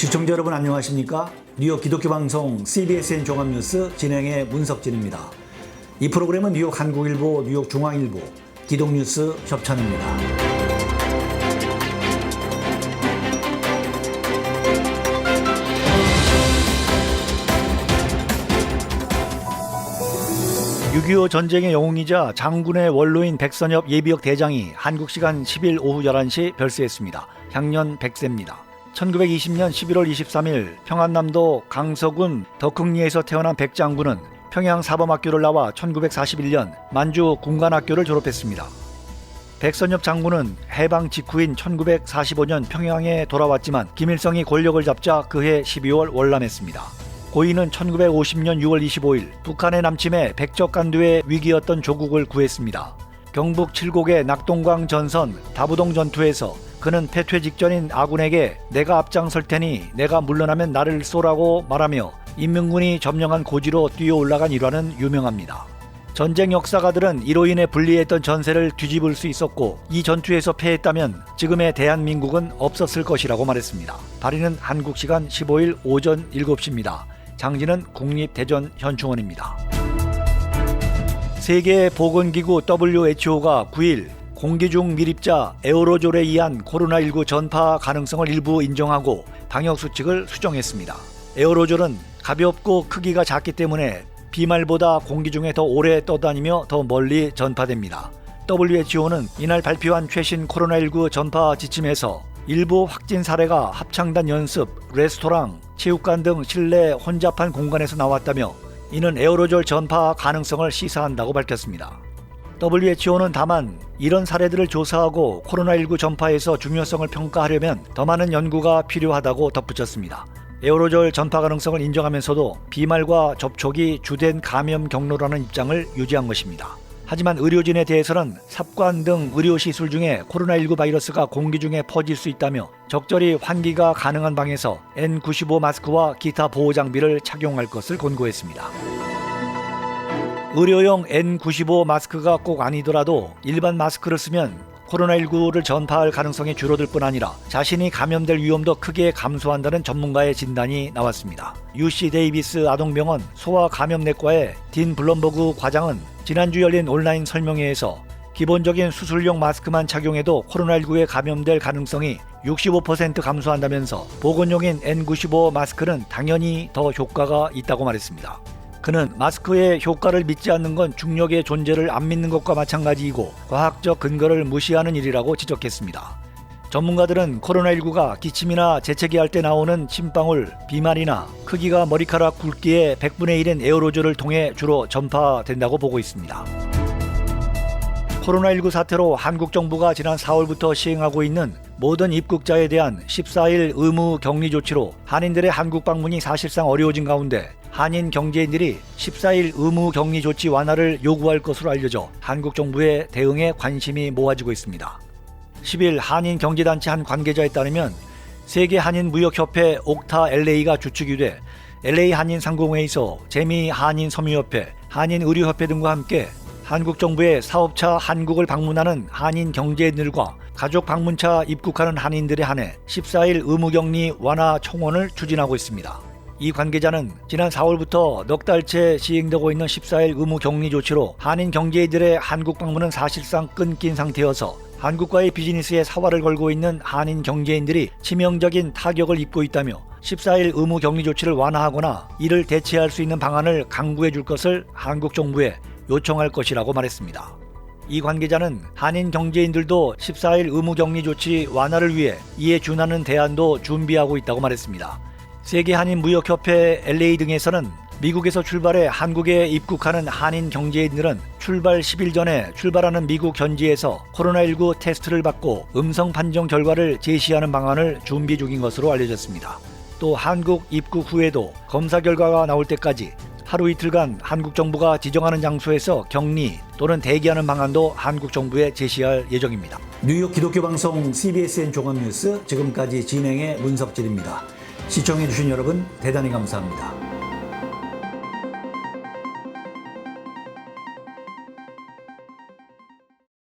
시청자 여러분 안녕하십니까? 뉴욕 기독교 방송 CBSN 종합뉴스 진행의 문석진입니다. 이 프로그램은 뉴욕 한국일보, 뉴욕 중앙일보, 기독뉴스 협찬입니다. (6.25) 전쟁의 영웅이자 장군의 원로인 백선엽 예비역 대장이 한국 시간 10일 오후 11시 별세했습니다. 향년 100세입니다. 1920년 11월 23일 평안남도 강서군 덕흥리에서 태어난 백 장군은 평양 사범학교를 나와 1941년 만주 군관학교를 졸업했습니다. 백선엽 장군은 해방 직후인 1945년 평양에 돌아왔지만 김일성이 권력을 잡자 그해 12월 월남했습니다. 고인은 1950년 6월 25일 북한의 남침에 백적간두의 위기였던 조국을 구했습니다. 경북 칠곡의 낙동강 전선 다부동 전투에서 그는 패퇴 직전인 아군에게 내가 앞장설 테니 내가 물러나면 나를 쏘라고 말하며 인민군이 점령한 고지로 뛰어올라간 일화는 유명합니다. 전쟁 역사가들은 이로 인해 불리했던 전세를 뒤집을 수 있었고 이 전투에서 패했다면 지금의 대한민국은 없었을 것이라고 말했습니다. 발인은 한국 시간 15일 오전 7시입니다. 장지는 국립대전현충원입니다. 세계보건기구 WHO가 9일 공기 중 밀입자 에어로졸에 의한 코로나19 전파 가능성을 일부 인정하고 방역수칙을 수정했습니다. 에어로졸은 가볍고 크기가 작기 때문에 비말보다 공기 중에 더 오래 떠다니며 더 멀리 전파됩니다. WHO는 이날 발표한 최신 코로나19 전파 지침에서 일부 확진 사례가 합창단 연습, 레스토랑, 체육관 등 실내 혼잡한 공간에서 나왔다며 이는 에어로졸 전파 가능성을 시사한다고 밝혔습니다. WHO는 다만 이런 사례들을 조사하고 코로나19 전파에서 중요성을 평가하려면 더 많은 연구가 필요하다고 덧붙였습니다. 에어로졸 전파 가능성을 인정하면서도 비말과 접촉이 주된 감염 경로라는 입장을 유지한 것입니다. 하지만 의료진에 대해서는 삽관 등 의료시술 중에 코로나19 바이러스가 공기 중에 퍼질 수 있다며 적절히 환기가 가능한 방에서 N95 마스크와 기타 보호 장비를 착용할 것을 권고했습니다. 의료용 N95 마스크가 꼭 아니더라도 일반 마스크를 쓰면 코로나19를 전파할 가능성이 줄어들 뿐 아니라 자신이 감염될 위험도 크게 감소한다는 전문가의 진단이 나왔습니다. UC 데이비스 아동병원 소아감염내과의 딘 블럼버그 과장은 지난주 열린 온라인 설명회에서 기본적인 수술용 마스크만 착용해도 코로나19에 감염될 가능성이 65% 감소한다면서 보건용인 N95 마스크는 당연히 더 효과가 있다고 말했습니다. 그는 마스크의 효과를 믿지 않는 건 중력의 존재를 안 믿는 것과 마찬가지이고 과학적 근거를 무시하는 일이라고 지적했습니다. 전문가들은 코로나19가 기침이나 재채기 할 때 나오는 침방울, 비말이나 크기가 머리카락 굵기의 100분의 1인 에어로졸을 통해 주로 전파된다고 보고 있습니다. 코로나19 사태로 한국 정부가 지난 4월부터 시행하고 있는 모든 입국자에 대한 14일 의무 격리 조치로 한인들의 한국 방문이 사실상 어려워진 가운데 한인 경제인들이 14일 의무 격리 조치 완화를 요구할 것으로 알려져 한국 정부의 대응에 관심이 모아지고 있습니다. 10일 한인 경제단체 한 관계자에 따르면 세계 한인 무역협회 옥타 LA가 주축이 돼 LA 한인 상공회의소, 재미 한인 섬유협회, 한인 의료협회 등과 함께 한국 정부의 사업차 한국을 방문하는 한인 경제인들과 가족 방문차 입국하는 한인들에 한해 14일 의무격리 완화 청원을 추진하고 있습니다. 이 관계자는 지난 4월부터 넉 달째 시행되고 있는 14일 의무격리 조치로 한인 경제인들의 한국 방문은 사실상 끊긴 상태여서 한국과의 비즈니스에 사활을 걸고 있는 한인 경제인들이 치명적인 타격을 입고 있다며 14일 의무격리 조치를 완화하거나 이를 대체할 수 있는 방안을 강구해 줄 것을 한국 정부에 요청할 것이라고 말했습니다. 이 관계자는 한인 경제인들도 14일 의무격리 조치 완화를 위해 이에 준하는 대안도 준비하고 있다고 말했습니다. 세계 한인 무역협회 LA 등에서는 미국에서 출발해 한국에 입국하는 한인 경제인들은 출발 10일 전에 출발하는 미국 현지에서 코로나19 테스트를 받고 음성 판정 결과를 제시하는 방안을 준비 중인 것으로 알려졌습니다. 또 한국 입국 후에도 검사 결과가 나올 때까지 하루 이틀간 한국 정부가 지정하는 장소에서 격리 또는 대기하는 방안도 한국 정부에 제시할 예정입니다. 뉴욕 기독교 방송 CBSN 종합뉴스 지금까지 진행의 문석진입니다. 시청해주신 여러분 대단히 감사합니다.